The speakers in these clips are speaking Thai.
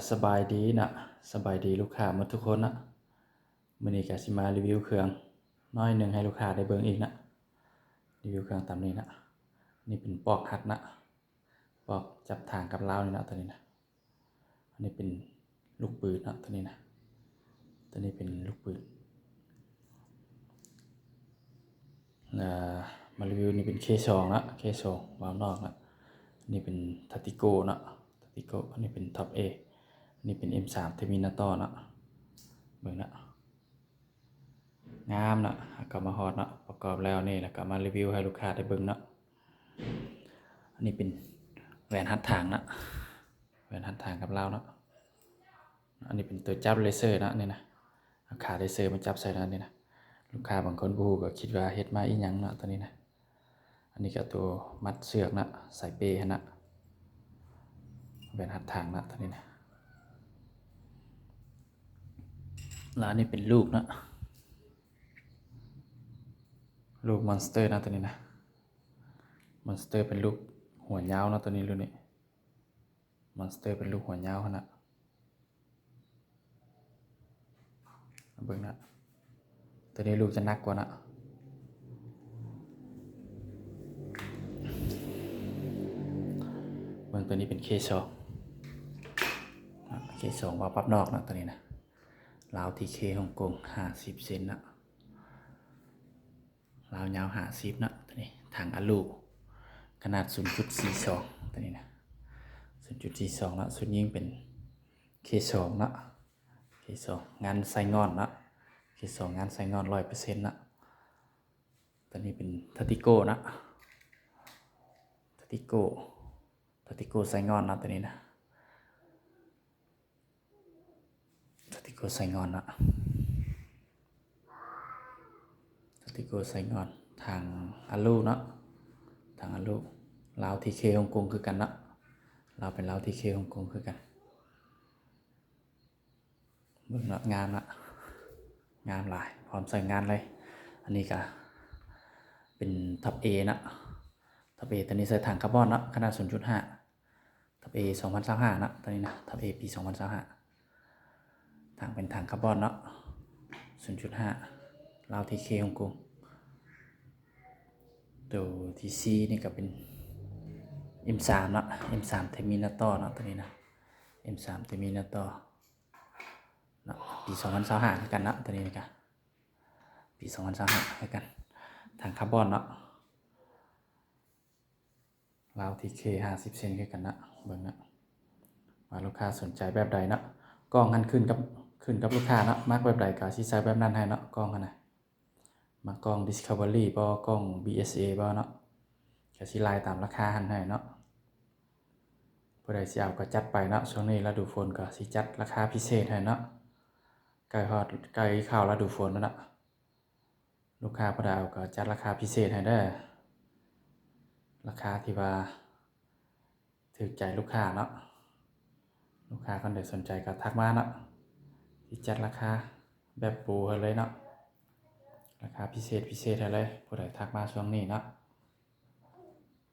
สบายดีนะสบายดีลูกค้าหมดทุกคนนะมื้อนี้ก็สิมารีวิวเครื่องน้อยหนึ่งให้ลูกค้าได้เบิ่งอีกนะรีวิวเครื่องตามนี้นะนี่เป็นปอกหัดนะปอกจับทางกับราวนี่นะตัวนี้นะอันนี้เป็นลูกปืนนะตัวนี้นะตัวนี้เป็นลูกปืนมารีวิวนี่เป็น K2 นะ K2 วาล์วนอกนะนี่เป็นทัติโก้นะทัติโก้อันนี้เป็นท็อป A นี่เป็น M3 เทอร์มินาตอร์นะเบิ่งนะงามนะก็มาฮอดนะประกอบแล้วนี่แล้วก็มารีวิวให้ลูกค้าได้เบิ่งนะอันนี้เป็นแหวนหัดทางนะแหวนหัดทางกับเรานะอันนี้เป็นตัวจับเลเซอร์นะนี่นะเอาขาเลเซอร์มาจับใส่นะนี่นะลูกค้าบางคนบ่ฮู้ก็คิดว่าเฮ็ดมาอีหยังนะตัวนี้นะอันนี้ก็ตัวมัดเชือกนะใส่เปให้นะแหวนหัดทางนะตัวนี้นะแล้วอันนี้เป็นลูกนะลูกมอนสเตอร์นะตัวนี้นะมอนสเตอร์เป็นลูกหัวยาวนะตัวนี้รุ่นนี้มอนสเตอร์เป็นลูกหัวยาวขนาดเบิ่งนะตัวนี้ลูกจะหนักกว่านะเบิ่งตัวนี้เป็น K2 K2 วาล์วปั๊บนอกนะตัวนี้นะราว TK ฮ่องกง50 เซนนะราวยาว50นะตัวนี้ทางอลูขนาด 0.42 ตัวนี้นะ 0.42 นะส่วนยิงเป็น K2 นะ K2 งานใส่งอนนะ K2 งานใส่งอน 100% นะตัวนี้เป็นทัติโก้นะทัติโก้ใส่งอนนะตัวนี้นะทัติโก้ใส่งอนนะทัติโก้ใส่งอนทางอลูนะทางอลูลาวทีเคฮ่องกงคือกันนะเราเป็นลาวทีเคฮ่องกงคือกันเบิ่งนะงามนะงามหลายพร้อมใส่งานเลยอันนี้ก็เป็นทับ A นะทับ A ตัวนี้ใส่ถังคาร์บอนนะขนาด 0.5 ทับ A 2025นะตัวนี้นะทับ A ปี 2025ถังเป็นถังคาร์บอนนะ 0.5 ลาวทีเคฮ่องกงตัวทีซีนี่ก็เป็น M3 นะ M3 เทอร์มินาตอร์นะตัวนี้นะ M3 เทอร์มินาตอร์นะปี2025คือกันนะตัวนี้นะครับปี2025คือกันถังคาร์บอนนะราวทีเค50 เซนคือกันนะเบิ่งนะว่าลูกค้าสนใจแบบใดนะกล้องหันขึ้นกับลูกค้านะมักแบบใดก็สิใช้แบบนั้นให้เนาะกล้องกันนะมักกล้อง Discovery บ่กล้อง BSA บ่เนาะก็สิไล่ตามราคาหันให้เนาะผู้ใดสิเอาก็จัดไปเนาะช่วงนี้ฤดูฝนก็สิจัดราคาพิเศษให้เนาะใกล้เข้าฤดูฝนแล้วนะลูกค้าผู้ใดเอาก็จัดราคาพิเศษให้เด้อราคาที่ว่าถูกใจลูกค้าเนาะลูกค้าคนใดสนใจก็ทักมาเนาะสิจัดราคาแบบโปรให้เลยเนาะราคาพิเศษให้เลยผู้ใดทักมาช่วงนี้เนาะ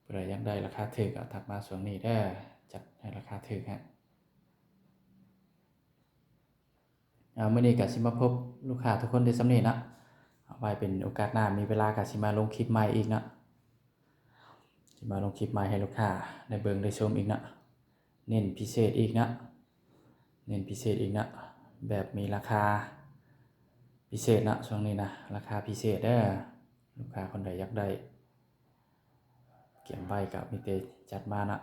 ผู้ใดอยากได้ราคาถูกก็ทักมาช่วงนี้เด้อจัดให้ราคาถูกฮะมื้อนี้ก็สิมาพบลูกค้าทุกคนได้ส่ำนี้นะเอาไว้เป็นโอกาสหน้ามีเวลาก็สิมาลงคลิปใหม่อีกนะสิมาลงคลิปใหม่ให้ลูกค้าได้เบิ่งได้ชมอีกนะเน้นพิเศษอีกนะแบบมีราคาพิเศษนะช่วงนี้นะราคาพิเศษเด้อลูกค้าคนใดอยากได้เก็บไว้ก็มีแต่จัดมานะ